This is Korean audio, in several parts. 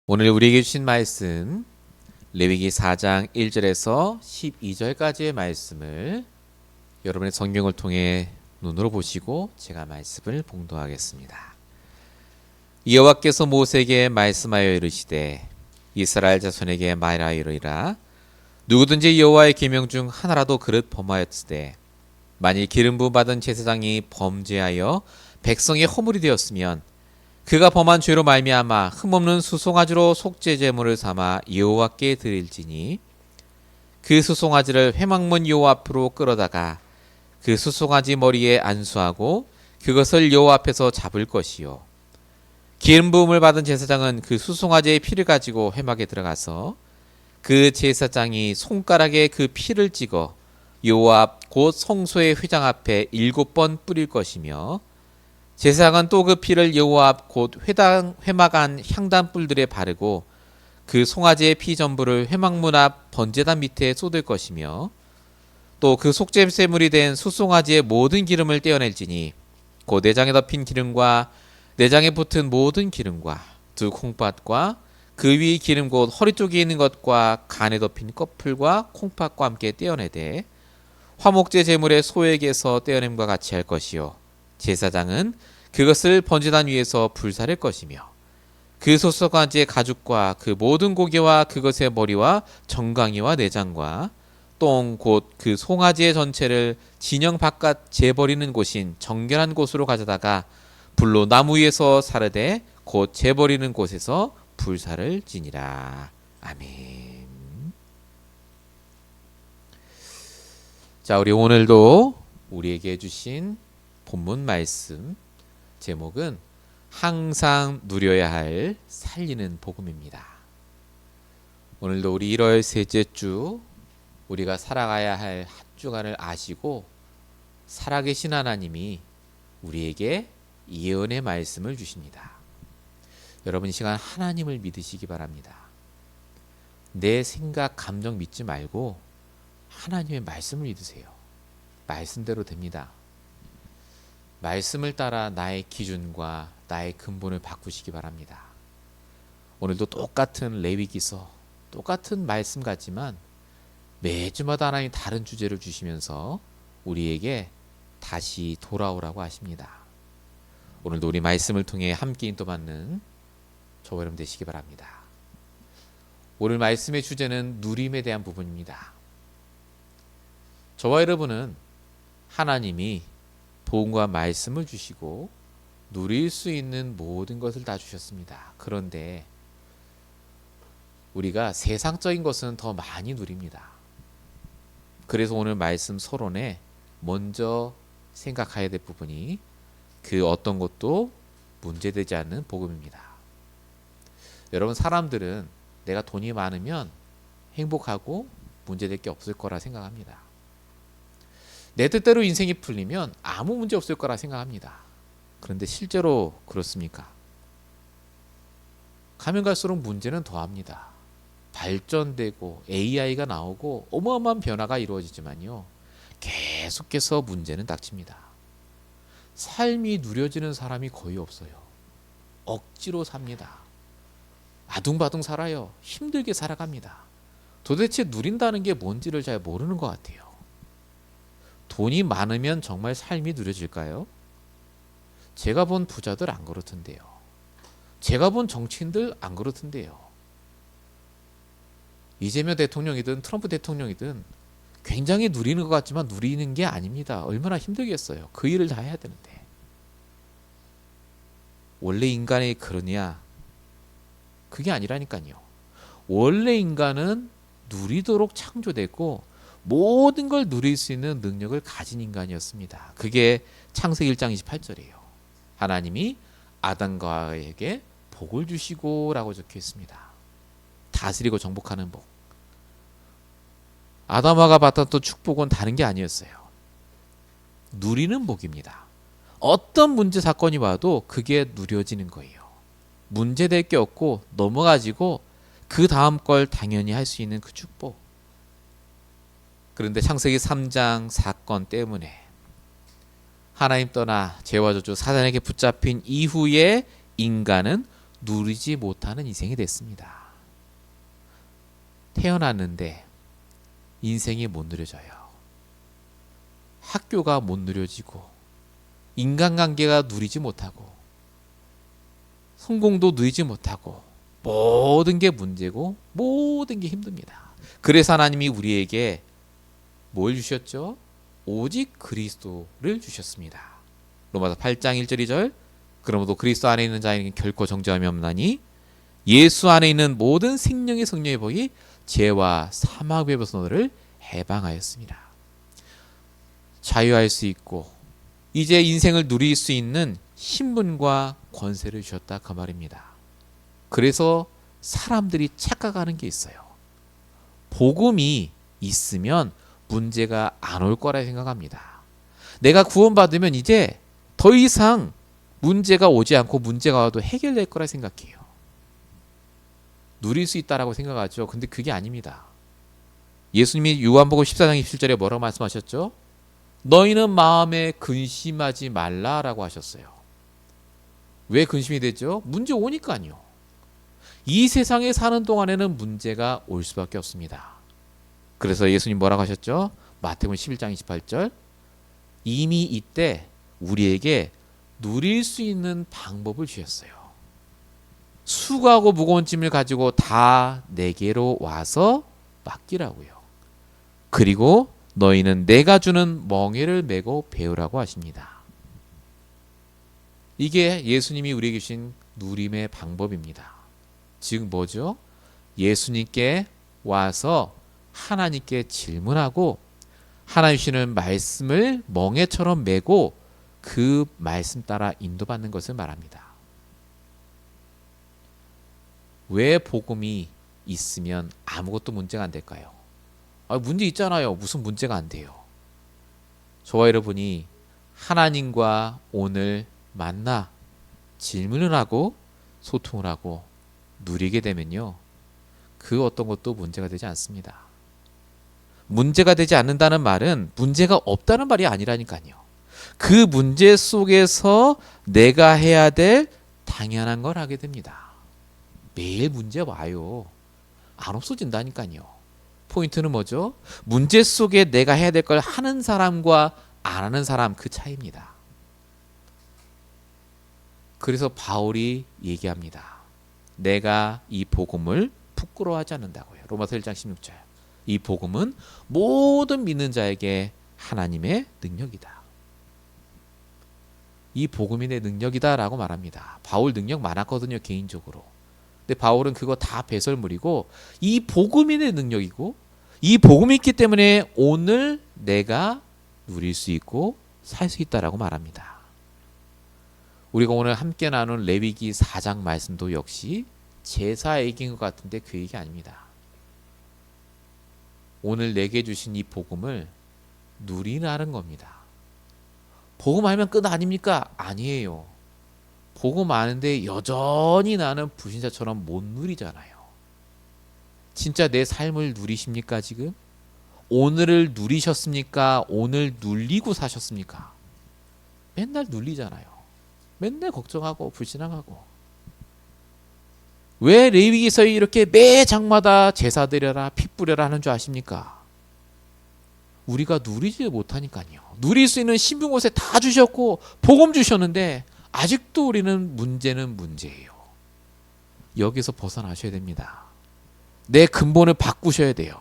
오늘 우리에게 주신 말씀 레위기 4장 1절에서 12절까지의 말씀을 여러분의 성경을 통해 눈으로 보시고 제가 말씀을 봉독하겠습니다. 여호와께서 모세에게 말씀하여 이르시되 이스라엘 자손에게 말하여 이르리라. 누구든지 여호와의 계명 중 하나라도 그릇 범하였으되 만일 기름 부음 받은 제사장이 범죄하여 백성의 허물이 되었으면 그가 범한 죄로 말미암아 흠없는 수송아지로 속죄 제물을 삼아 여호와께 드릴지니 그 수송아지를 회막문 여호와 앞으로 끌어다가 그 수송아지 머리에 안수하고 그것을 여호와 앞에서 잡을 것이요 기름 부음을 받은 제사장은 그 수송아지의 피를 가지고 회막에 들어가서 그 제사장이 손가락에 그 피를 찍어 여호와 앞 곧 성소의 휘장 앞에 7번 뿌릴 것이며 제사장은 또 그 피를 여호와 앞 곧 회막 안 향단 뿔들에 바르고 그 송아지의 피 전부를 회막문 앞 번제단 밑에 쏟을 것이며 또 그 속죄제물이 된 수송아지의 모든 기름을 떼어낼지니 그 내장에 덮인 기름과 내장에 붙은 모든 기름과 두 콩팥과 그 위 기름 곧 허리 쪽에 있는 것과 간에 덮인 꺼풀과 콩팥과 함께 떼어내되 화목제 제물의 소액에서 떼어냄과 같이 할 것이요 제사장은 그것을 번제단 위에서 불사를 것이며 그 소속아지의 가죽과 그 모든 고기와 그것의 머리와 정강이와 내장과 똥 곧 그 송아지의 전체를 진영 바깥 재버리는 곳인 정결한 곳으로 가져다가 불로 나무 위에서 사르되 곧 재버리는 곳에서 불사를 지니라. 아멘. 자, 우리 오늘도 우리에게 주신 본문 말씀 제목은 항상 누려야 할 살리는 복음입니다. 오늘도 우리 1월 셋째 주 우리가 살아가야 할 한 주간을 아시고 살아계신 하나님이 우리에게 예언의 말씀을 주십니다. 여러분 이 시간 하나님을 믿으시기 바랍니다. 내 생각, 감정 믿지 말고 하나님의 말씀을 믿으세요. 말씀대로 됩니다. 말씀을 따라 나의 기준과 나의 근본을 바꾸시기 바랍니다. 오늘도 똑같은 레위기서, 똑같은 말씀 같지만 매주마다 하나님 다른 주제를 주시면서 우리에게 다시 돌아오라고 하십니다. 오늘도 우리 말씀을 통해 함께 인도받는 저와 여러분 되시기 바랍니다. 오늘 말씀의 주제는 누림에 대한 부분입니다. 저와 여러분은 하나님이 복음과 말씀을 주시고 누릴 수 있는 모든 것을 다 주셨습니다. 그런데 우리가 세상적인 것은 더 많이 누립니다. 그래서 오늘 말씀 서론에 먼저 생각해야 될 부분이 그 어떤 것도 문제되지 않는 복음입니다. 여러분 사람들은 내가 돈이 많으면 행복하고 문제될 게 없을 거라 생각합니다. 내 뜻대로 인생이 풀리면 아무 문제 없을 거라 생각합니다. 그런데 실제로 그렇습니까? 가면 갈수록 문제는 더합니다. 발전되고 AI가 나오고 어마어마한 변화가 이루어지지만요. 계속해서 문제는 닥칩니다. 삶이 누려지는 사람이 거의 없어요. 억지로 삽니다. 아둥바둥 살아요. 힘들게 살아갑니다. 도대체 누린다는 게 뭔지를 잘 모르는 것 같아요. 돈이 많으면 정말 삶이 누려질까요? 제가 본 부자들 안 그렇던데요. 제가 본 정치인들 안 그렇던데요. 이재명 대통령이든 트럼프 대통령이든 굉장히 누리는 것 같지만 누리는 게 아닙니다. 얼마나 힘들겠어요. 그 일을 다 해야 되는데. 원래 인간이 그러냐? 그게 아니라니까요. 원래 인간은 누리도록 창조됐고 모든 걸 누릴 수 있는 능력을 가진 인간이었습니다. 그게 창세기 1장 28절이에요. 하나님이 아담과 하와에게 복을 주시고 라고 적혀 있습니다. 다스리고 정복하는 복. 아담과 받았던 축복은 다른 게 아니었어요. 누리는 복입니다. 어떤 문제 사건이 와도 그게 누려지는 거예요. 문제될 게 없고 넘어가지고 그 다음 걸 당연히 할 수 있는 그 축복. 그런데 창세기 3장 사건 때문에 하나님 떠나 죄와 저주 사단에게 붙잡힌 이후에 인간은 누리지 못하는 인생이 됐습니다. 태어났는데 인생이 못 누려져요. 학교가 못 누려지고 인간관계가 누리지 못하고 성공도 누리지 못하고 모든 게 문제고 모든 게 힘듭니다. 그래서 하나님이 우리에게 뭘 주셨죠? 오직 그리스도를 주셨습니다. 로마서 8장 1절 2절 그러므로 그리스도 안에 있는 자에게는 결코 정죄함이 없나니 예수 안에 있는 모든 생명의 성령의 복이 죄와 사망의 법에서 너를 해방하였습니다. 자유할 수 있고 이제 인생을 누릴 수 있는 신분과 권세를 주셨다 그 말입니다. 그래서 사람들이 착각하는 게 있어요. 복음이 있으면 문제가 안 올 거라 생각합니다. 내가 구원받으면 이제 더 이상 문제가 오지 않고 문제가 와도 해결될 거라 생각해요. 누릴 수 있다라고 생각하죠. 근데 그게 아닙니다. 예수님이 요한복음 14장 27절에 뭐라고 말씀하셨죠? 너희는 마음에 근심하지 말라라고 하셨어요. 왜 근심이 되죠? 문제 오니까요. 이 세상에 사는 동안에는 문제가 올 수밖에 없습니다. 그래서 예수님 뭐라고 하셨죠? 마태복음 11장 28절 이미 이때 우리에게 누릴 수 있는 방법을 주셨어요. 수고하고 무거운 짐을 가지고 다 내게로 와서 맡기라고요. 그리고 너희는 내가 주는 멍에를 메고 배우라고 하십니다. 이게 예수님이 우리에게 주신 누림의 방법입니다. 즉 뭐죠? 예수님께 와서 하나님께 질문하고 하나님 주시는 말씀을 멍에처럼 메고 그 말씀 따라 인도받는 것을 말합니다. 왜 복음이 있으면 아무것도 문제가 안 될까요? 문제 있잖아요. 무슨 문제가 안 돼요? 저와 여러분이 하나님과 오늘 만나 질문을 하고 소통을 하고 누리게 되면요. 그 어떤 것도 문제가 되지 않습니다. 문제가 되지 않는다는 말은 문제가 없다는 말이 아니라니까요. 그 문제 속에서 내가 해야 될 당연한 걸 하게 됩니다. 매일 문제 와요. 안 없어진다니까요. 포인트는 뭐죠? 문제 속에 내가 해야 될 걸 하는 사람과 안 하는 사람 그 차이입니다. 그래서 바울이 얘기합니다. 내가 이 복음을 부끄러워하지 않는다고요. 로마서 1장 16절. 이 복음은 모든 믿는 자에게 하나님의 능력이다. 이 복음이 내 능력이다라고 말합니다. 바울 능력 많았거든요, 개인적으로. 근데 바울은 그거 다 배설물이고 이 복음이 내 능력이고 이 복음이 있기 때문에 오늘 내가 누릴 수 있고 살 수 있다라고 말합니다. 우리가 오늘 함께 나눈 레위기 4장 말씀도 역시 제사 얘기인 것 같은데 그 얘기 아닙니다. 오늘 내게 주신 이 복음을 누리라는 겁니다. 복음 알면 끝 아닙니까? 아니에요. 복음 아는데 여전히 나는 불신자처럼 못 누리잖아요. 진짜 내 삶을 누리십니까 지금? 오늘을 누리셨습니까? 오늘 눌리고 사셨습니까? 맨날 눌리잖아요. 맨날 걱정하고 불신앙하고. 왜 레위기서에 이렇게 매 장마다 제사 드려라 피 뿌려라 하는 줄 아십니까? 우리가 누리지 못하니까요. 누릴 수 있는 신분 곳에 다 주셨고 복음 주셨는데 아직도 우리는 문제는 문제예요. 여기서 벗어나셔야 됩니다. 내 근본을 바꾸셔야 돼요.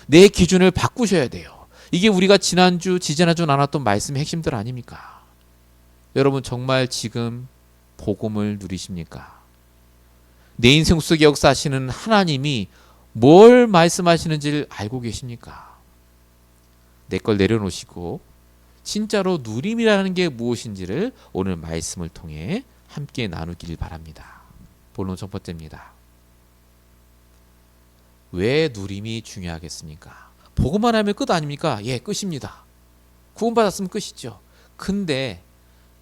내 기준을 바꾸셔야 돼요. 이게 우리가 지난주, 지지난주 나눴던 말씀의 핵심들 아닙니까? 여러분 정말 지금 복음을 누리십니까? 내 인생 속에 역사하시는 하나님이 뭘 말씀하시는지를 알고 계십니까? 내 걸 내려놓으시고 진짜로 누림이라는 게 무엇인지를 오늘 말씀을 통해 함께 나누길 바랍니다. 본론 첫 번째입니다. 왜 누림이 중요하겠습니까? 복음만 하면 끝 아닙니까? 예, 끝입니다. 구원받았으면 끝이죠. 근데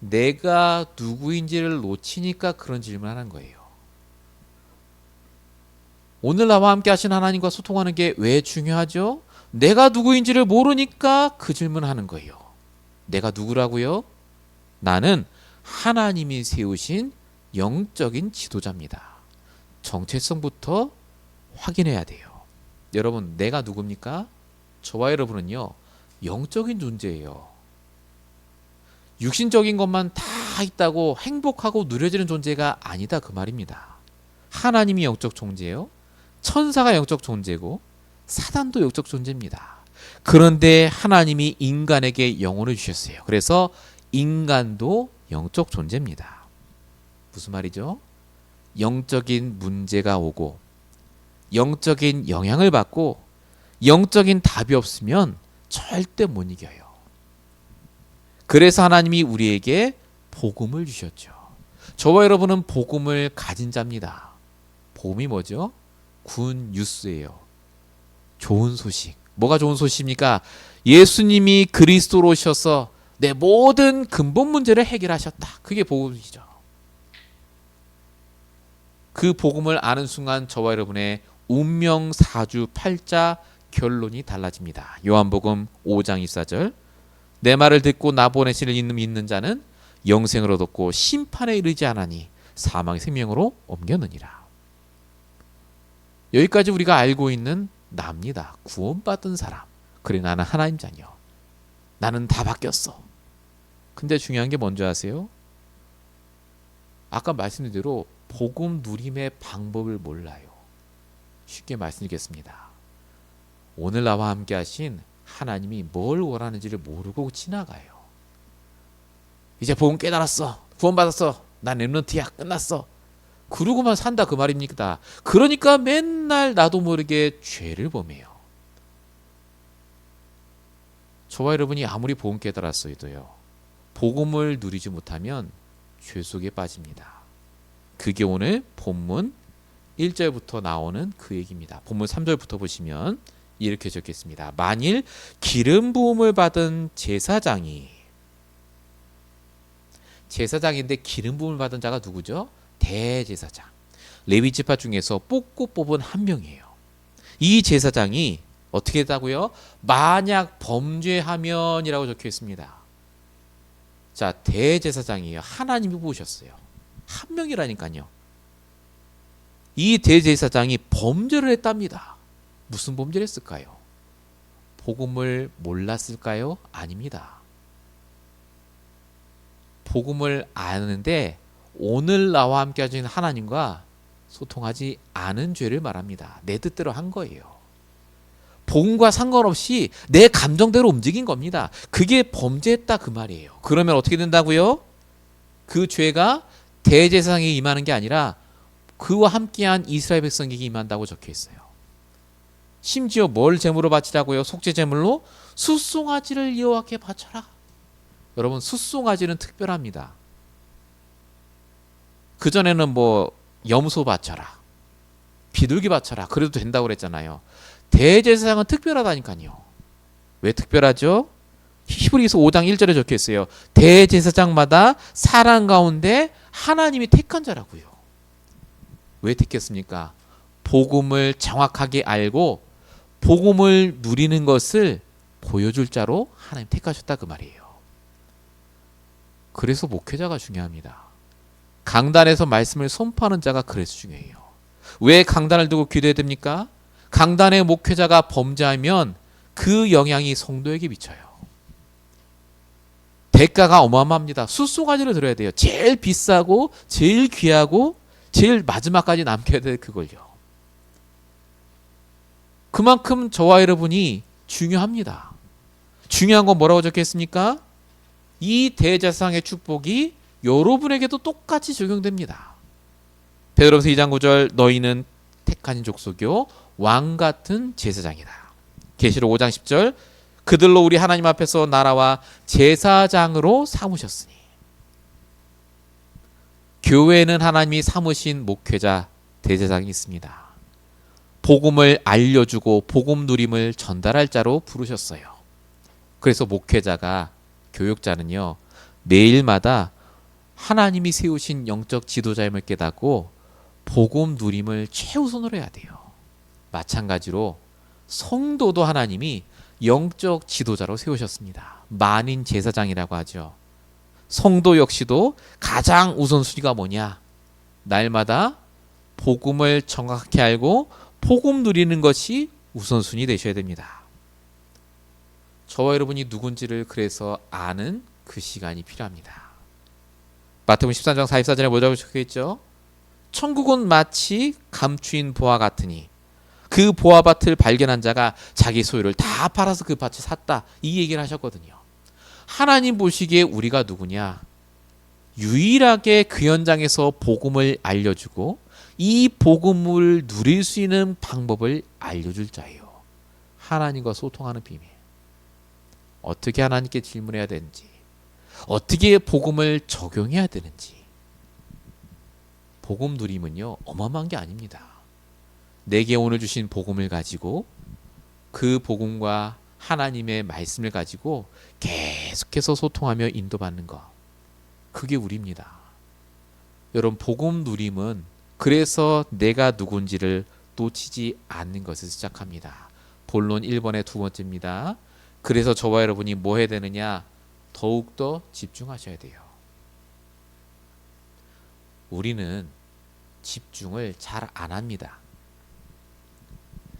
내가 누구인지를 놓치니까 그런 질문을 하는 거예요. 오늘 나와 함께 하신 하나님과 소통하는 게 왜 중요하죠? 내가 누구인지를 모르니까 그 질문을 하는 거예요. 내가 누구라고요? 나는 하나님이 세우신 영적인 지도자입니다. 정체성부터 확인해야 돼요. 여러분, 내가 누굽니까? 저와 여러분은요, 영적인 존재예요. 육신적인 것만 다 있다고 행복하고 누려지는 존재가 아니다, 그 말입니다. 하나님이 영적 존재예요. 천사가 영적 존재고 사단도 영적 존재입니다. 그런데 하나님이 인간에게 영혼을 주셨어요. 그래서 인간도 영적 존재입니다. 무슨 말이죠? 영적인 문제가 오고 영적인 영향을 받고 영적인 답이 없으면 절대 못 이겨요. 그래서 하나님이 우리에게 복음을 주셨죠. 저와 여러분은 복음을 가진 자입니다. 복음이 뭐죠? 굿 뉴스예요. 좋은 소식. 뭐가 좋은 소식입니까? 예수님이 그리스도로 오셔서 내 모든 근본 문제를 해결하셨다. 그게 복음이죠. 그 복음을 아는 순간 저와 여러분의 운명 사주 팔자 결론이 달라집니다. 요한복음 5장 24절. 내 말을 듣고 나 보내신 이를 믿는 자는 영생을 얻었고 심판에 이르지 않으니 사망의 생명으로 옮겼느니라. 여기까지 우리가 알고 있는 나입니다. 구원받은 사람. 그래, 나는 하나님 자녀. 나는 다 바뀌었어. 근데 중요한 게 뭔지 아세요? 아까 말씀드린 대로 복음 누림의 방법을 몰라요. 쉽게 말씀드리겠습니다. 오늘 나와 함께 하신 하나님이 뭘 원하는지를 모르고 지나가요. 이제 복음 깨달았어. 구원받았어. 난 렘넌트야. 끝났어. 그러고만 산다, 그 말입니다. 그러니까 맨날 나도 모르게 죄를 범해요. 저와 여러분이 아무리 복음 깨달았어도요, 복음을 누리지 못하면 죄 속에 빠집니다. 그게 오늘 본문 1절부터 나오는 그 얘기입니다. 본문 3절부터 보시면 이렇게 적혔습니다. 만일 기름 부음을 받은 제사장인데 기름 부음을 받은 자가 누구죠? 대제사장. 레위 지파 중에서 뽑고 뽑은 한 명이에요. 이 제사장이 어떻게 했다고요? 만약 범죄하면이라고 적혀 있습니다. 자, 대제사장이에요. 하나님이 뽑으셨어요. 한 명이라니까요. 이 대제사장이 범죄를 했답니다. 무슨 범죄를 했을까요? 복음을 몰랐을까요? 아닙니다. 복음을 아는데 오늘 나와 함께 하시는 하나님과 소통하지 않은 죄를 말합니다. 내 뜻대로 한 거예요. 복음과 상관없이 내 감정대로 움직인 겁니다. 그게 범죄했다, 그 말이에요. 그러면 어떻게 된다고요? 그 죄가 대제사장에게 임하는 게 아니라 그와 함께한 이스라엘 백성에게 임한다고 적혀 있어요. 심지어 뭘 제물로 바치라고요? 속죄 제물로 숫송아지를 여호와께 바쳐라. 여러분, 숫송아지는 특별합니다. 그전에는 뭐 염소 바쳐라, 비둘기 바쳐라, 그래도 된다고 그랬잖아요. 대제사장은 특별하다니까요. 왜 특별하죠? 히브리서 5장 1절에 적혀 있어요. 대제사장마다 사람 가운데 하나님이 택한 자라고요. 왜 택했습니까? 복음을 정확하게 알고 복음을 누리는 것을 보여줄 자로 하나님 택하셨다, 그 말이에요. 그래서 목회자가 중요합니다. 강단에서 말씀을 선포하는 자가 그래서 중요해요. 왜 강단을 두고 기도해야 됩니까? 강단의 목회자가 범죄하면 그 영향이 성도에게 미쳐요. 대가가 어마어마합니다. 숫송아지를 들어야 돼요. 제일 비싸고 제일 귀하고 제일 마지막까지 남겨야 될 그걸요. 그만큼 저와 여러분이 중요합니다. 중요한 건 뭐라고 적혀있습니까? 이 대제사장의 축복이 여러분에게도 똑같이 적용됩니다. 베드로전서 2장 9절 너희는 택한 족속이요 왕 같은 제사장이다. 계시록 5장 10절 그들로 우리 하나님 앞에서 나라와 제사장으로 삼으셨으니. 교회에는 하나님이 삼으신 목회자 대제사장이 있습니다. 복음을 알려주고 복음 누림을 전달할 자로 부르셨어요. 그래서 목회자가, 교육자는요, 매일마다 하나님이 세우신 영적 지도자임을 깨닫고 복음 누림을 최우선으로 해야 돼요. 마찬가지로 성도도 하나님이 영적 지도자로 세우셨습니다. 만인 제사장이라고 하죠. 성도 역시도 가장 우선순위가 뭐냐? 날마다 복음을 정확히 알고 복음 누리는 것이 우선순위 되셔야 됩니다. 저와 여러분이 누군지를 그래서 아는 그 시간이 필요합니다. 마태복음 13장 44절에 뭐라고 적혀있죠? 천국은 마치 감추인 보화 같으니 그 보화밭을 발견한 자가 자기 소유를 다 팔아서 그 밭을 샀다. 이 얘기를 하셨거든요. 하나님 보시기에 우리가 누구냐? 유일하게 그 현장에서 복음을 알려주고 이 복음을 누릴 수 있는 방법을 알려줄 자예요. 하나님과 소통하는 비밀. 어떻게 하나님께 질문해야 되는지, 어떻게 복음을 적용해야 되는지. 복음 누림은요, 어마어마한 게 아닙니다. 내게 오늘 주신 복음을 가지고 그 복음과 하나님의 말씀을 가지고 계속해서 소통하며 인도받는 것. 그게 우리입니다. 여러분, 복음 누림은 그래서 내가 누군지를 놓치지 않는 것을 시작합니다. 본론 1번의 두 번째입니다. 그래서 저와 여러분이 뭐 해야 되느냐? 더욱더 집중하셔야 돼요. 우리는 집중을 잘 안 합니다.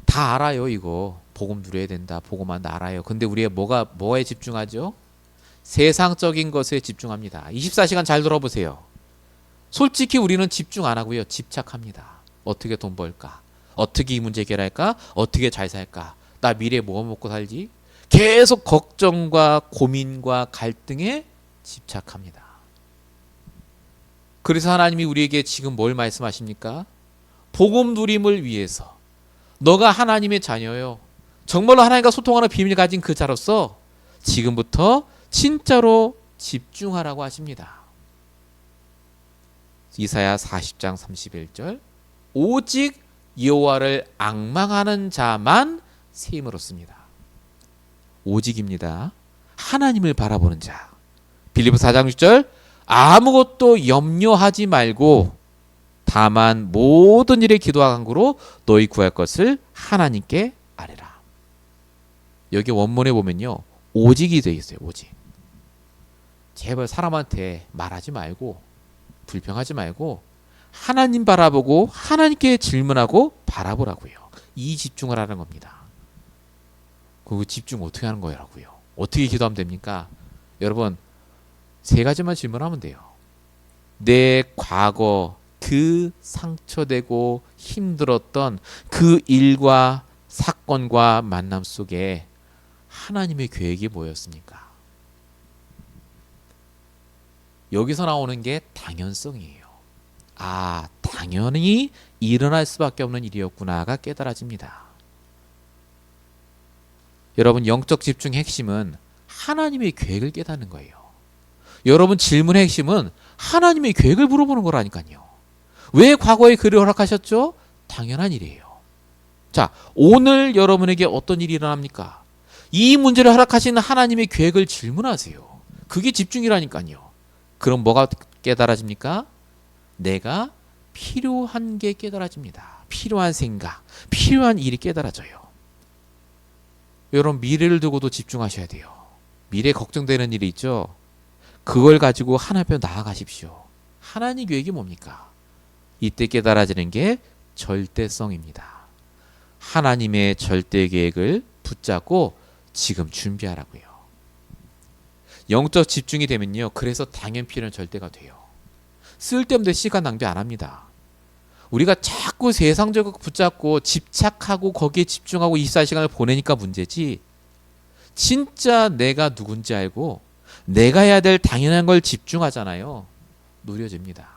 다 알아요, 이거. 복음 누려야 된다. 복음만 알아요. 근데 우리가 뭐에 집중하죠? 세상적인 것에 집중합니다. 24시간 잘 들어보세요. 솔직히 우리는 집중 안 하고요. 집착합니다. 어떻게 돈 벌까? 어떻게 이 문제 해결할까? 어떻게 잘 살까? 나 미래에 뭐 먹고 살지? 계속 걱정과 고민과 갈등에 집착합니다. 그래서 하나님이 우리에게 지금 뭘 말씀하십니까? 복음 누림을 위해서 너가 하나님의 자녀요. 정말로 하나님과 소통하는 비밀을 가진 그 자로서 지금부터 진짜로 집중하라고 하십니다. 이사야 40장 31절 오직 여호와를 앙망하는 자만 세임을 얻습니다. 오직입니다. 하나님을 바라보는 자. 빌립보 4장 6절 아무것도 염려하지 말고 다만 모든 일에 기도와 간구로 너희 구할 것을 하나님께 아뢰라. 여기 원문에 보면요. 오직이 되어 있어요. 오직. 제발 사람한테 말하지 말고 불평하지 말고 하나님 바라보고 하나님께 질문하고 바라보라고요. 이 집중을 하는 겁니다. 그 집중 어떻게 하는 거라고요? 어떻게 기도하면 됩니까? 여러분, 세 가지만 질문하면 돼요. 내 과거 그 상처되고 힘들었던 그 일과 사건과 만남 속에 하나님의 계획이 뭐였습니까? 여기서 나오는 게 당연성이에요. 아, 당연히 일어날 수밖에 없는 일이었구나가 깨달아집니다. 여러분, 영적 집중의 핵심은 하나님의 계획을 깨닫는 거예요. 여러분, 질문의 핵심은 하나님의 계획을 물어보는 거라니까요. 왜 과거에 그를 허락하셨죠? 당연한 일이에요. 자, 오늘 여러분에게 어떤 일이 일어납니까? 이 문제를 허락하시는 하나님의 계획을 질문하세요. 그게 집중이라니까요. 그럼 뭐가 깨달아집니까? 내가 필요한 게 깨달아집니다. 필요한 생각, 필요한 일이 깨달아져요. 여러분, 미래를 두고도 집중하셔야 돼요. 미래 걱정되는 일이 있죠? 그걸 가지고 하나님 앞에 나아가십시오. 하나님 계획이 뭡니까? 이때 깨달아지는 게 절대성입니다. 하나님의 절대 계획을 붙잡고 지금 준비하라고요. 영적 집중이 되면요. 그래서 당연 필요한 절대가 돼요. 쓸데없는 시간 낭비 안 합니다. 우리가 자꾸 세상적으로 붙잡고 집착하고 거기에 집중하고 24시간을 보내니까 문제지, 진짜 내가 누군지 알고 내가 해야 될 당연한 걸 집중하잖아요. 누려집니다.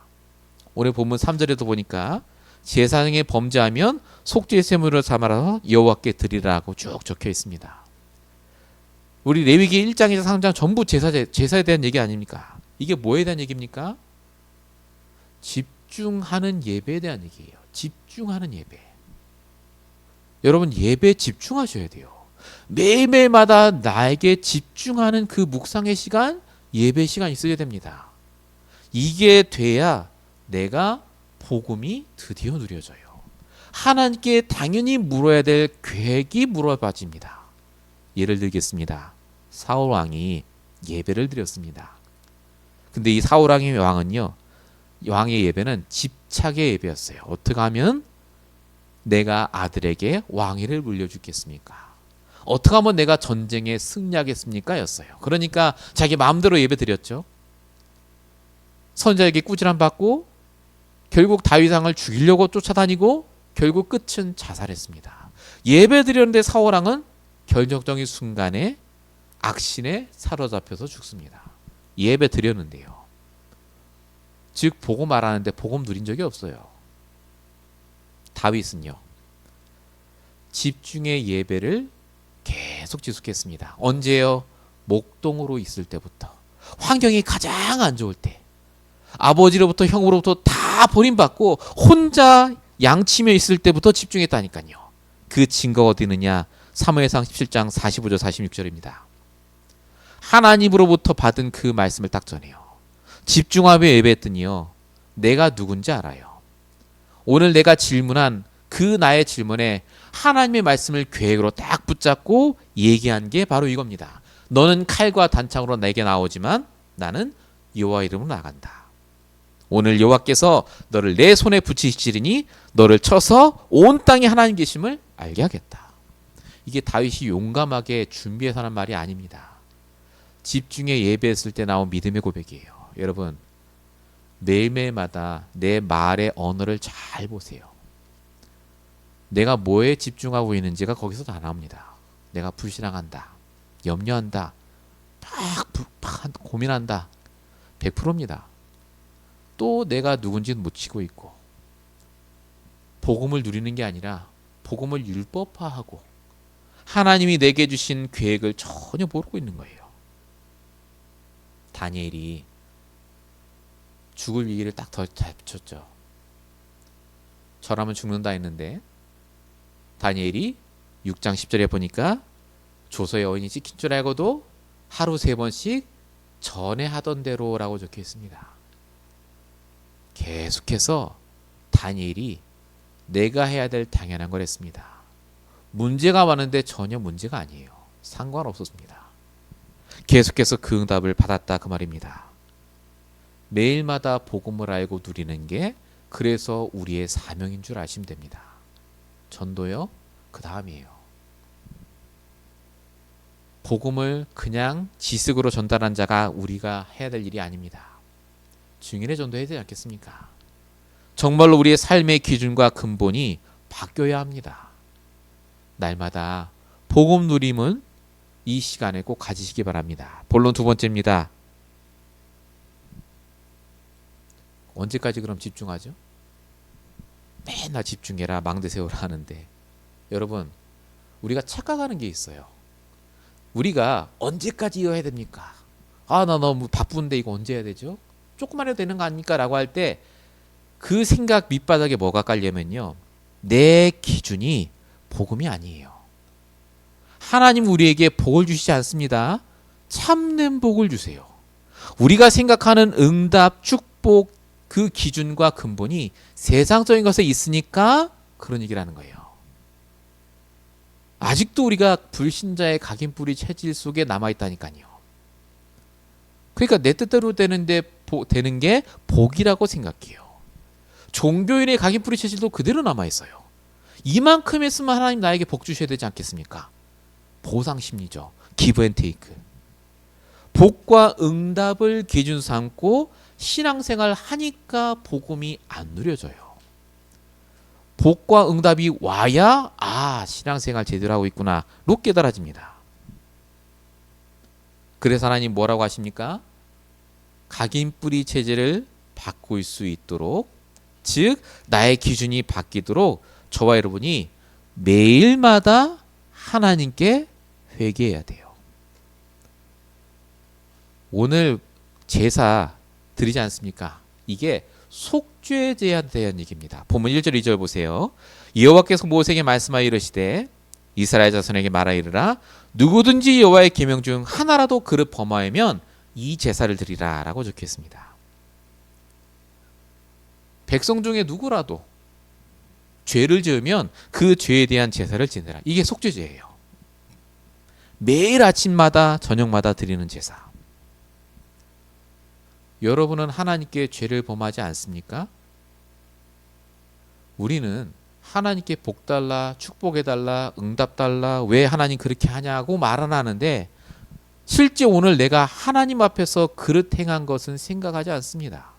오늘 본문 3절에도 보니까 제사장에 범죄하면 속죄의 제물을 삼아서 여호와께 드리라고 쭉 적혀 있습니다. 우리 레위기 1장에서 3장 전부 제사에 대한 얘기 아닙니까? 이게 뭐에 대한 얘기입니까? 집중하는 예배에 대한 얘기예요. 집중하는 예배. 여러분, 예배에 집중하셔야 돼요. 매일매일마다 나에게 집중하는 그 묵상의 시간, 예배 시간 있어야 됩니다. 이게 돼야 내가 복음이 드디어 누려져요. 하나님께 당연히 물어야 될 계획이 물어봐집니다. 예를 들겠습니다. 사울 왕이 예배를 드렸습니다. 근데 이 사울 왕의 예배는 애착의 예배였어요. 어떻게 하면 내가 아들에게 왕위를 물려주겠습니까? 어떻게 하면 내가 전쟁에 승리하겠습니까? 였어요. 그러니까 자기 마음대로 예배 드렸죠. 선지자에게 꾸지람 받고 결국 다윗 왕을 죽이려고 쫓아다니고 결국 끝은 자살했습니다. 예배 드렸는데 사울 왕은 결정적인 순간에 악신에 사로잡혀서 죽습니다. 예배 드렸는데요. 즉 복음 말하는데 복음 누린 적이 없어요. 다윗은요. 집중의 예배를 계속 지속했습니다. 언제요? 목동으로 있을 때부터. 환경이 가장 안 좋을 때. 아버지로부터 형으로부터 다 버림받고 혼자 양치며 있을 때부터 집중했다니까요. 그 증거가 어디 있느냐? 사무엘상 17장 45절 46절입니다. 하나님으로부터 받은 그 말씀을 딱 전해요. 집중하며 예배했더니요. 내가 누군지 알아요. 오늘 내가 질문한 그 나의 질문에 하나님의 말씀을 계획으로 딱 붙잡고 얘기한 게 바로 이겁니다. 너는 칼과 단창으로 내게 나오지만 나는 여호와 이름으로 나간다. 오늘 여호와께서 너를 내 손에 붙이시리니 너를 쳐서 온 땅에 하나님 계심을 알게 하겠다. 이게 다윗이 용감하게 준비해서 하는 말이 아닙니다. 집중에 예배했을 때 나온 믿음의 고백이에요. 여러분 매일매일마다 내 말의 언어를 잘 보세요. 내가 뭐에 집중하고 있는지가 거기서 다 나옵니다. 내가 불신앙한다, 염려한다, 막 고민한다, 100%입니다. 또 내가 누군지는 묻히고 있고 복음을 누리는 게 아니라 복음을 율법화하고 하나님이 내게 주신 계획을 전혀 모르고 있는 거예요. 다니엘이 죽을 위기를 딱 더 잘 붙였죠. 저라면 죽는다 했는데 다니엘이 6장 10절에 보니까 조서의 여인이 찍힌 줄 알고도 하루 3번씩 전에 하던 대로라고 적혀 있습니다. 계속해서 다니엘이 내가 해야 될 당연한 걸 했습니다. 문제가 많은데 전혀 문제가 아니에요. 상관없었습니다. 계속해서 그 응답을 받았다 그 말입니다. 매일마다 복음을 알고 누리는 게 그래서 우리의 사명인 줄 아시면 됩니다. 전도요? 그 다음이에요. 복음을 그냥 지식으로 전달한 자가 우리가 해야 될 일이 아닙니다. 증인의 전도해야 되지 않겠습니까? 정말로 우리의 삶의 기준과 근본이 바뀌어야 합니다. 날마다 복음 누림은 이 시간에 꼭 가지시기 바랍니다. 본론 두 번째입니다. 언제까지 그럼 집중하죠? 맨날 집중해라, 망대 세우라 하는데 여러분 우리가 착각하는 게 있어요. 우리가 언제까지 이어야 됩니까? 아, 나 너무 바쁜데 이거 언제 해야 되죠? 조금만 해도 되는 거 아닙니까? 라고 할 때 그 생각 밑바닥에 뭐가 깔려면요. 내 기준이 복음이 아니에요. 하나님 우리에게 복을 주시지 않습니다. 참된 복을 주세요. 우리가 생각하는 응답, 축복, 그 기준과 근본이 세상적인 것에 있으니까 그런 얘기를 하는 거예요. 아직도 우리가 불신자의 각인뿌리 체질 속에 남아있다니까요. 그러니까 내 뜻대로 되는 게 복이라고 생각해요. 종교인의 각인뿌리 체질도 그대로 남아있어요. 이만큼 했으면 하나님 나에게 복 주셔야 되지 않겠습니까? 보상심리죠. 기브 앤 테이크. 복과 응답을 기준 삼고 신앙생활 하니까 복음이 안 누려져요. 복과 응답이 와야 신앙생활 제대로 하고 있구나로 깨달아집니다. 그래서 하나님 뭐라고 하십니까? 각인뿌리 체제를 바꿀 수 있도록, 즉 나의 기준이 바뀌도록 저와 여러분이 매일마다 하나님께 회개해야 돼요. 오늘 제사 드리지 않습니까? 이게 속죄제에 대한 얘기입니다. 본문 1절 2절 보세요. 여호와께서 모세에게 말씀하여 이르시되 이스라엘 자손에게 말하이르라 누구든지 여호와의 계명 중 하나라도 그릇 범하면 이 제사를 드리라 라고 적혀 있습니다. 백성 중에 누구라도 죄를 지으면 그 죄에 대한 제사를 지내라. 이게 속죄제예요. 매일 아침마다 저녁마다 드리는 제사. 여러분은 하나님께 죄를 범하지 않습니까? 우리는 하나님께 복 달라, 축복해 달라, 응답 달라, 왜 하나님 그렇게 하냐고 말은 하는데 실제 오늘 내가 하나님 앞에서 그릇 행한 것은 생각하지 않습니다.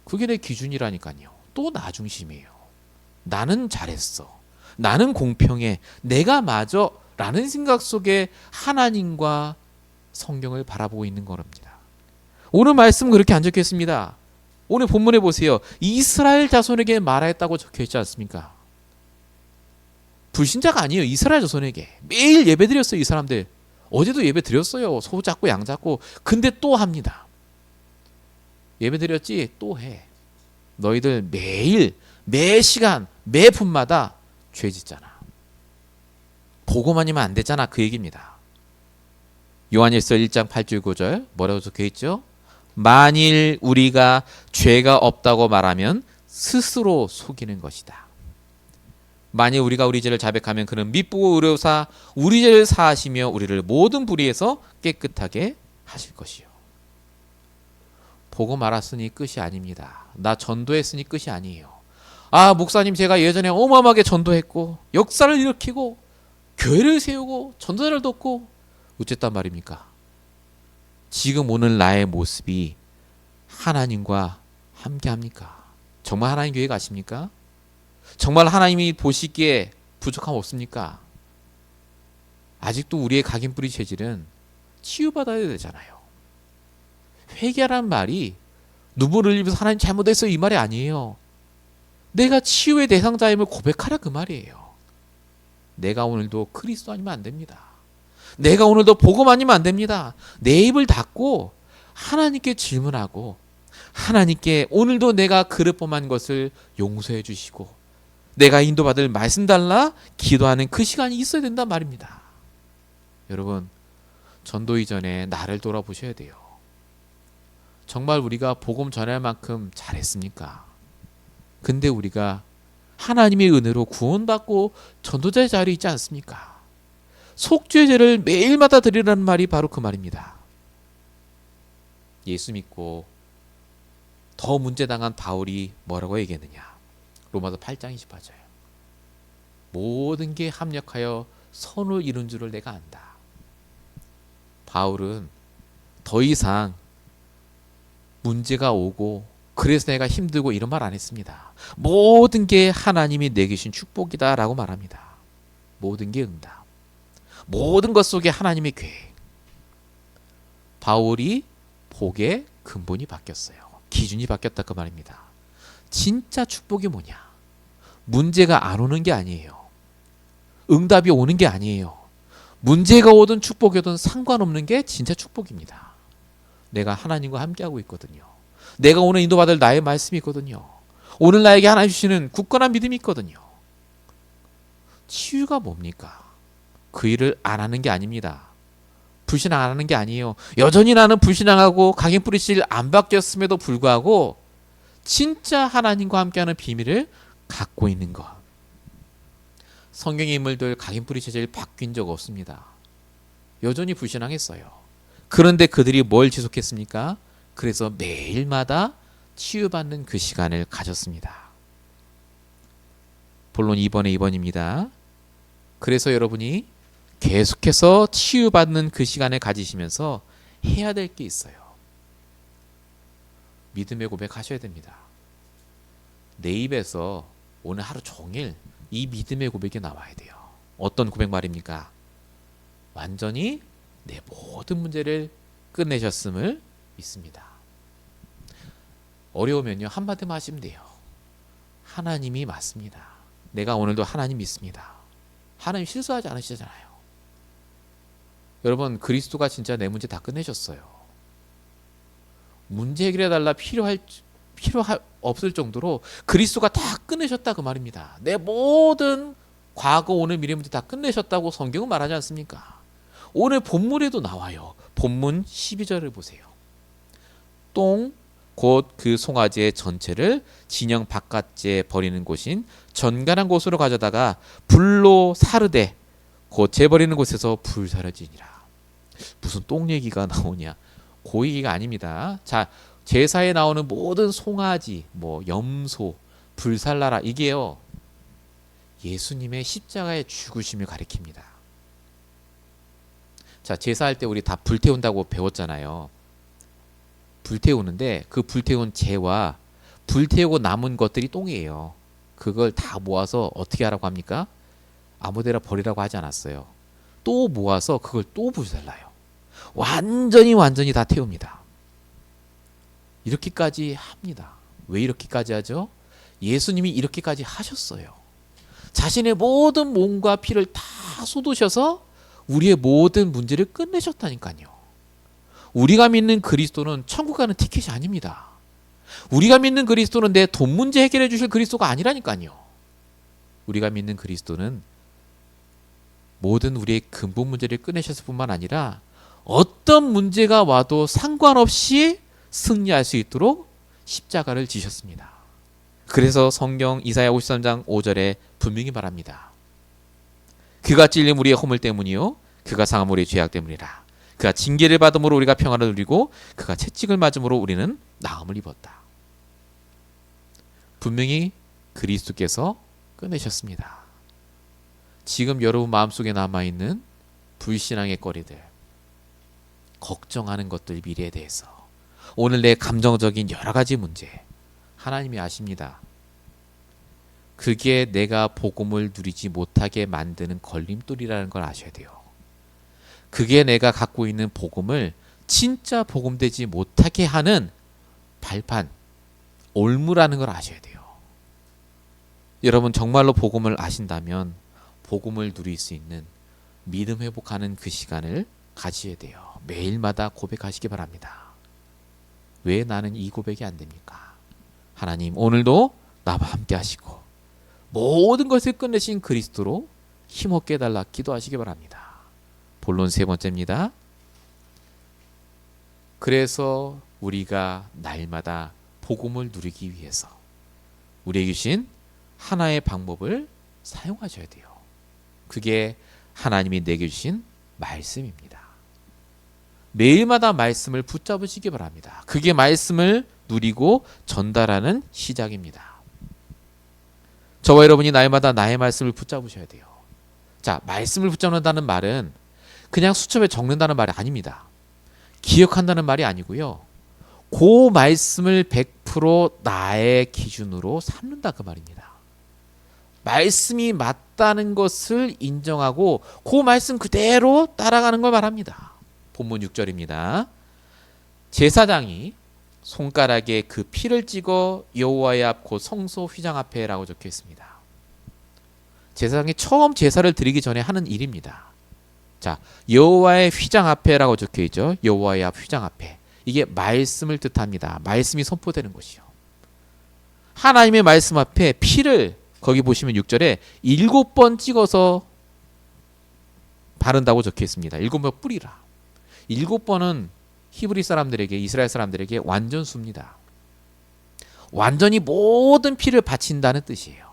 그게 내 기준이라니까요. 또 나 중심이에요. 나는 잘했어. 나는 공평해. 내가 맞아. 라는 생각 속에 하나님과 성경을 바라보고 있는 겁니다. 오늘 말씀은 그렇게 안 적혀 있습니다. 오늘 본문에 보세요. 이스라엘 자손에게 말하였다고 적혀 있지 않습니까? 불신자가 아니에요. 이스라엘 자손에게. 매일 예배 드렸어요. 이 사람들. 어제도 예배 드렸어요. 소 잡고 양 잡고. 근데 또 합니다. 예배 드렸지? 또 해. 너희들 매일 매 시간 매 분마다 죄 짓잖아. 보고만 하면 안 되잖아. 그 얘기입니다. 요한일서 1장 8절 9절 뭐라고 적혀 있죠? 만일 우리가 죄가 없다고 말하면 스스로 속이는 것이다. 만일 우리가 우리 죄를 자백하면 그는 믿고 의로사 우리 죄를 사하시며 우리를 모든 불의에서 깨끗하게 하실 것이요. 보고 말았으니 끝이 아닙니다. 나 전도했으니 끝이 아니에요. 아, 목사님 제가 예전에 어마어마하게 전도했고 역사를 일으키고 교회를 세우고 전도자를 돕고 어쨌단 말입니까? 지금 오늘 나의 모습이 하나님과 함께 합니까? 정말 하나님 교회 가십니까? 정말 하나님이 보시기에 부족함 없습니까? 아직도 우리의 각인뿌리 체질은 치유받아야 되잖아요. 회개하라는 말이 눈물을 흘리면서 하나님 잘못했어요 이 말이 아니에요. 내가 치유의 대상자임을 고백하라 그 말이에요. 내가 오늘도 그리스도 아니면 안 됩니다. 내가 오늘도 복음 아니면 안 됩니다. 내 입을 닫고 하나님께 질문하고 하나님께 오늘도 내가 그릇 범한 것을 용서해 주시고 내가 인도받을 말씀 달라 기도하는 그 시간이 있어야 된단 말입니다. 여러분, 전도 이전에 나를 돌아보셔야 돼요. 정말 우리가 복음 전할 만큼 잘했습니까? 근데 우리가 하나님의 은혜로 구원받고 전도자의 자리에 있지 않습니까? 속죄의 제를 매일마다 드리라는 말이 바로 그 말입니다. 예수 믿고 더 문제당한 바울이 뭐라고 얘기했느냐? 로마서 8장 28절. 모든 게 합력하여 선을 이룬 줄을 내가 안다. 바울은 더 이상 문제가 오고 그래서 내가 힘들고 이런 말 안 했습니다. 모든 게 하나님이 내게 주신 축복이다 라고 말합니다. 모든 게 응답. 모든 것 속에 하나님의 계획. 바울이 복의 근본이 바뀌었어요. 기준이 바뀌었다 그 말입니다. 진짜 축복이 뭐냐? 문제가 안 오는 게 아니에요. 응답이 오는 게 아니에요. 문제가 오든 축복이 오든 상관없는 게 진짜 축복입니다. 내가 하나님과 함께하고 있거든요. 내가 오늘 인도받을 나의 말씀이 있거든요. 오늘 나에게 하나님 주시는 굳건한 믿음이 있거든요. 치유가 뭡니까? 그 일을 안 하는 게 아닙니다. 불신앙 안 하는 게 아니에요. 여전히 나는 불신앙하고 각인 뿌리실 안 바뀌었음에도 불구하고 진짜 하나님과 함께하는 비밀을 갖고 있는 것. 성경의 인물들 각인 뿌리 체질 바뀐 적 없습니다. 여전히 불신앙했어요. 그런데 그들이 뭘 지속했습니까? 그래서 매일마다 치유받는 그 시간을 가졌습니다. 본론 2번에 2번입니다. 그래서 여러분이 계속해서 치유받는 그 시간을 가지시면서 해야 될 게 있어요. 믿음의 고백하셔야 됩니다. 내 입에서 오늘 하루 종일 이 믿음의 고백이 나와야 돼요. 어떤 고백 말입니까? 완전히 내 모든 문제를 끝내셨음을 믿습니다. 어려우면요 한마디만 하시면 돼요. 하나님이 맞습니다. 내가 오늘도 하나님 믿습니다. 하나님 실수하지 않으시잖아요. 여러분, 그리스도가 진짜 내 문제 다 끝내셨어요. 문제 해결해달라 필요 없을 정도로 그리스도가 다 끝내셨다 그 말입니다. 내 모든 과거 오늘 미래 문제 다 끝내셨다고 성경은 말하지 않습니까? 오늘 본문에도 나와요. 본문 12절을 보세요. 똥 곧 그 송아지의 전체를 진영 바깥에 버리는 곳인 전갈한 곳으로 가져다가 불로 사르되 곧 재버리는 곳에서 불사르지니라. 무슨 똥 얘기가 나오냐? 그 얘기가 아닙니다. 자, 제사에 나오는 모든 송아지, 뭐 염소, 불살라라. 이게요, 예수님의 십자가의 죽으심을 가리킵니다. 자, 제사할 때 우리 다 불태운다고 배웠잖아요. 불태우는데 그 불태운 재와 불태우고 남은 것들이 똥이에요. 그걸 다 모아서 어떻게 하라고 합니까? 아무데나 버리라고 하지 않았어요. 또 모아서 그걸 또 불살라요. 완전히 다 태웁니다. 이렇게까지 합니다. 왜 이렇게까지 하죠? 예수님이 이렇게까지 하셨어요. 자신의 모든 몸과 피를 다 쏟으셔서 우리의 모든 문제를 끝내셨다니까요. 우리가 믿는 그리스도는 천국 가는 티켓이 아닙니다. 우리가 믿는 그리스도는 내 돈 문제 해결해 주실 그리스도가 아니라니까요. 우리가 믿는 그리스도는 모든 우리의 근본 문제를 끝내셨을 뿐만 아니라 어떤 문제가 와도 상관없이 승리할 수 있도록 십자가를 지셨습니다. 그래서 성경 이사야 53장 5절에 분명히 말합니다. 그가 찔림 우리의 허물 때문이요 그가 상함 우리의 죄악 때문이라. 그가 징계를 받음으로 우리가 평안을 누리고 그가 채찍을 맞음으로 우리는 나음을 입었다. 분명히 그리스도께서 끝내셨습니다. 지금 여러분 마음속에 남아있는 불신앙의 거리들, 걱정하는 것들, 미래에 대해서, 오늘 내 감정적인 여러 가지 문제, 하나님이 아십니다. 그게 내가 복음을 누리지 못하게 만드는 걸림돌이라는 걸 아셔야 돼요. 그게 내가 갖고 있는 복음을 진짜 복음되지 못하게 하는 발판, 올무라는 걸 아셔야 돼요. 여러분 정말로 복음을 아신다면 복음을 누릴 수 있는 믿음 회복하는 그 시간을 가지셔야 돼요. 매일마다 고백하시기 바랍니다. 왜 나는 이 고백이 안 됩니까? 하나님 오늘도 나와 함께 하시고 모든 것을 끝내신 그리스도로 힘없게 해달라 기도하시기 바랍니다. 본론 세 번째입니다. 그래서 우리가 날마다 복음을 누리기 위해서 우리에게 주신 하나의 방법을 사용하셔야 돼요. 그게 하나님이 내게 주신 말씀입니다. 매일마다 말씀을 붙잡으시기 바랍니다. 그게 말씀을 누리고 전달하는 시작입니다. 저와 여러분이 날마다 나의 말씀을 붙잡으셔야 돼요. 자, 말씀을 붙잡는다는 말은 그냥 수첩에 적는다는 말이 아닙니다. 기억한다는 말이 아니고요. 그 말씀을 100% 나의 기준으로 삼는다 그 말입니다. 말씀이 맞다는 것을 인정하고 그 말씀 그대로 따라가는 걸 말합니다. 본문 6절입니다. 제사장이 손가락에 그 피를 찍어 여호와의 앞 곧 성소 휘장 앞에라고 적혀 있습니다. 제사장이 처음 제사를 드리기 전에 하는 일입니다. 자, 여호와의 휘장 앞에라고 적혀 있죠. 여호와의 앞 휘장 앞에. 이게 말씀을 뜻합니다. 말씀이 선포되는 곳이요. 하나님의 말씀 앞에 피를 거기 보시면 6절에 7번 찍어서 바른다고 적혀 있습니다. 7번 뿌리라. 7번은 히브리 사람들에게, 이스라엘 사람들에게 완전수입니다. 완전히 모든 피를 바친다는 뜻이에요.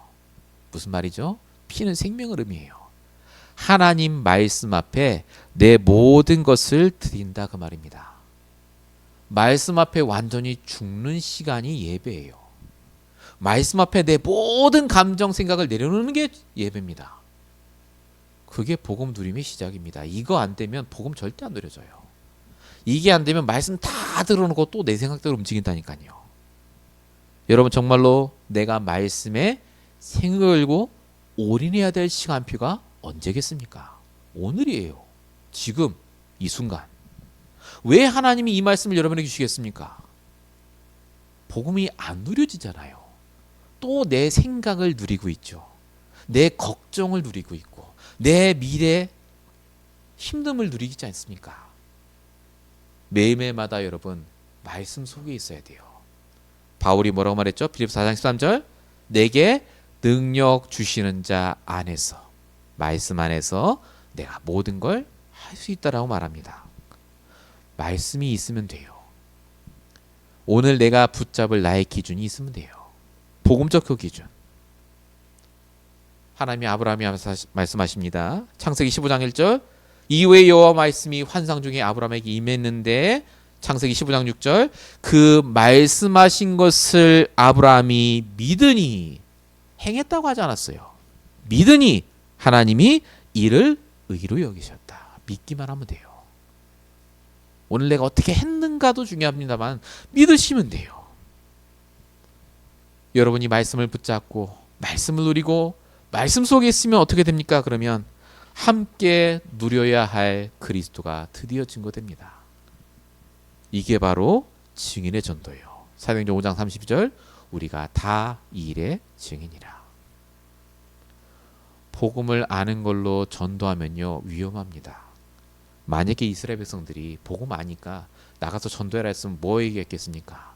무슨 말이죠? 피는 생명을 의미해요. 하나님 말씀 앞에 내 모든 것을 드린다 그 말입니다. 말씀 앞에 완전히 죽는 시간이 예배예요. 말씀 앞에 내 모든 감정 생각을 내려놓는 게 예배입니다. 그게 복음 누림의 시작입니다. 이거 안 되면 복음 절대 안 누려져요. 이게 안 되면 말씀 다 들어놓고 또 내 생각대로 움직인다니까요. 여러분 정말로 내가 말씀에 생각을 걸고 올인해야 될 시간표가 언제겠습니까? 오늘이에요. 지금 이 순간. 왜 하나님이 이 말씀을 여러분에게 주시겠습니까? 복음이 안 누려지잖아요. 또 내 생각을 누리고 있죠. 내 걱정을 누리고 있고 내 미래 힘듦을 누리지 않습니까? 매일매일마다 여러분 말씀 속에 있어야 돼요. 바울이 뭐라고 말했죠? 빌립보서 4장 13절 내게 능력 주시는 자 안에서 말씀 안에서 내가 모든 걸 할 수 있다라고 말합니다. 말씀이 있으면 돼요. 오늘 내가 붙잡을 나의 기준이 있으면 돼요. 복음적 그 기준. 하나님이 아브라함이 말씀하십니다. 창세기 15장 1절 이후에 여호와 말씀이 환상 중에 아브라함에게 임했는데 창세기 15장 6절 그 말씀하신 것을 아브라함이 믿으니 행했다고 하지 않았어요. 믿으니 하나님이 이를 의로 여기셨다. 믿기만 하면 돼요. 오늘 내가 어떻게 했는가도 중요합니다만 믿으시면 돼요. 여러분이 말씀을 붙잡고 말씀을 누리고 말씀 속에 있으면 어떻게 됩니까? 그러면 함께 누려야 할 그리스도가 드디어 증거됩니다. 이게 바로 증인의 전도예요. 사도행전 5장 32절 우리가 다 이 일의 증인이라. 복음을 아는 걸로 전도하면요 위험합니다. 만약에 이스라엘 백성들이 복음 아니까 나가서 전도해라 했으면 뭐 얘기했겠습니까?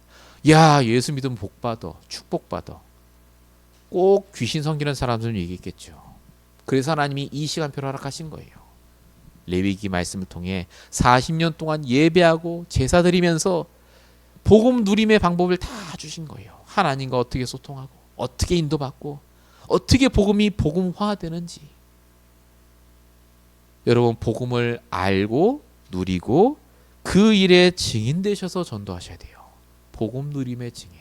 야 예수 믿으면 복받아 축복받아. 꼭 귀신 섬기는 사람들은 얘기했겠죠. 그래서 하나님이 이 시간표를 허락하신 거예요. 레위기 말씀을 통해 40년 동안 예배하고 제사 드리면서 복음 누림의 방법을 다 주신 거예요. 하나님과 어떻게 소통하고 어떻게 인도받고 어떻게 복음이 복음화되는지. 여러분 복음을 알고 누리고 그 일에 증인 되셔서 전도하셔야 돼요. 복음 누림의 증인.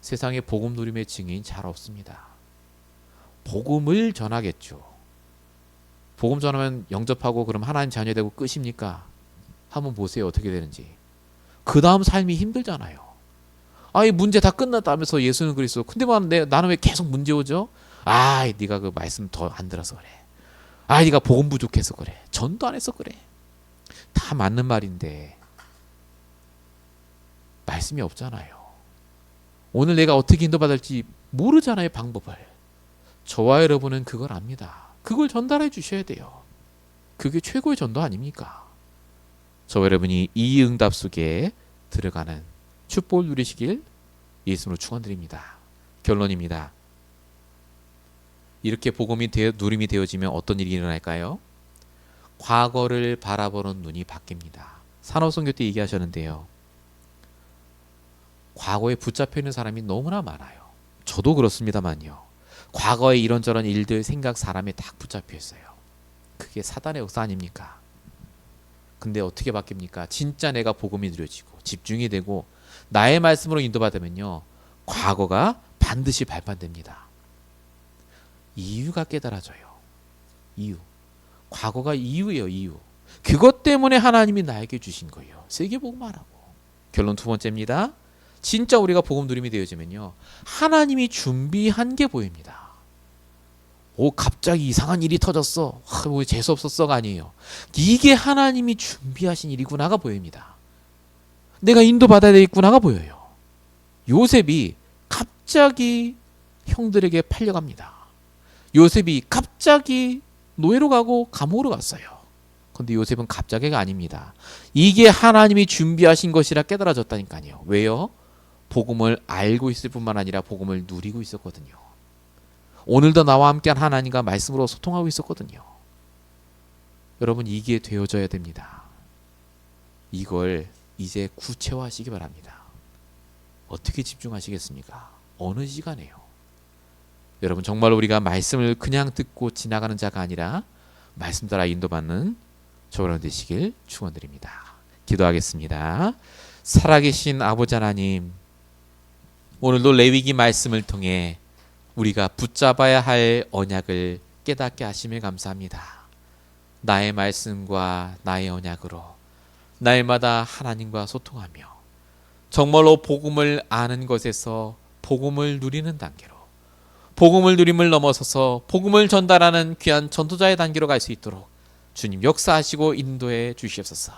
세상에 복음 누림의 증인 잘 없습니다. 복음을 전하겠죠. 복음 전하면 영접하고 그럼 하나님 자녀 되고 끝입니까? 한번 보세요. 어떻게 되는지. 그 다음 삶이 힘들잖아요. 이 문제 다 끝났다면서 예수는 그리스도. 근데 나는 왜 계속 문제 오죠? 네가 그 말씀 더 안 들어서 그래. 네가 복음 부족해서 그래. 전도 안 해서 그래. 다 맞는 말인데 말씀이 없잖아요. 오늘 내가 어떻게 인도받을지 모르잖아요. 방법을. 저와 여러분은 그걸 압니다. 그걸 전달해 주셔야 돼요. 그게 최고의 전도 아닙니까? 저와 여러분이 이 응답 속에 들어가는 축복을 누리시길 예수님으로 축원드립니다. 결론입니다. 이렇게 복음이 누림이 되어지면 어떤 일이 일어날까요? 과거를 바라보는 눈이 바뀝니다. 산업선교 때 얘기하셨는데요. 과거에 붙잡혀 있는 사람이 너무나 많아요. 저도 그렇습니다만요. 과거에 이런저런 일들, 생각, 사람에 딱 붙잡혀 있어요. 그게 사단의 역사 아닙니까? 근데 어떻게 바뀝니까? 진짜 내가 복음이 누려지고 집중이 되고 나의 말씀으로 인도받으면요. 과거가 반드시 발판됩니다. 이유가 깨달아져요. 이유. 과거가 이유예요. 이유. 그것 때문에 하나님이 나에게 주신 거예요. 세계복음하라고. 결론 두 번째입니다. 진짜 우리가 복음 누림이 되어지면요. 하나님이 준비한 게 보입니다. 갑자기 이상한 일이 터졌어. 왜 재수 없었어가 아니에요. 이게 하나님이 준비하신 일이구나가 보입니다. 내가 인도받아야 되겠구나가 보여요. 요셉이 갑자기 형들에게 팔려갑니다. 요셉이 갑자기 노예로 가고 감옥으로 갔어요. 그런데 요셉은 갑자기가 아닙니다. 이게 하나님이 준비하신 것이라 깨달아졌다니까요. 왜요? 복음을 알고 있을 뿐만 아니라 복음을 누리고 있었거든요. 오늘도 나와 함께한 하나님과 말씀으로 소통하고 있었거든요. 여러분 이게 되어져야 됩니다. 이걸 이제 구체화하시기 바랍니다. 어떻게 집중하시겠습니까? 어느 시간에요? 여러분 정말 우리가 말씀을 그냥 듣고 지나가는 자가 아니라 말씀 따라 인도받는 저와 되시길 축원드립니다. 기도하겠습니다. 살아계신 아버지 하나님, 오늘도 레위기 말씀을 통해 우리가 붙잡아야 할 언약을 깨닫게 하심에 감사합니다. 나의 말씀과 나의 언약으로 날마다 하나님과 소통하며 정말로 복음을 아는 것에서 복음을 누리는 단계로, 복음을 누림을 넘어서서 복음을 전달하는 귀한 전도자의 단계로 갈 수 있도록 주님 역사하시고 인도해 주시옵소서.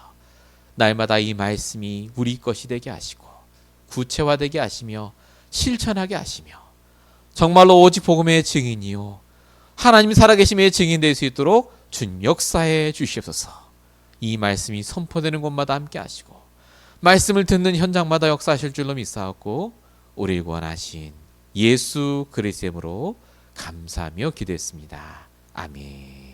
날마다 이 말씀이 우리 것이 되게 하시고 구체화되게 하시며 실천하게 하시며 정말로 오직 복음의 증인이요 하나님 살아계심의 증인 될 수 있도록 주님 역사해 주시옵소서. 이 말씀이 선포되는 곳마다 함께 하시고 말씀을 듣는 현장마다 역사하실 줄로 믿사옵고 우리를 구원하신 예수 그리스도의 이름으로 감사하며 기도했습니다. 아멘.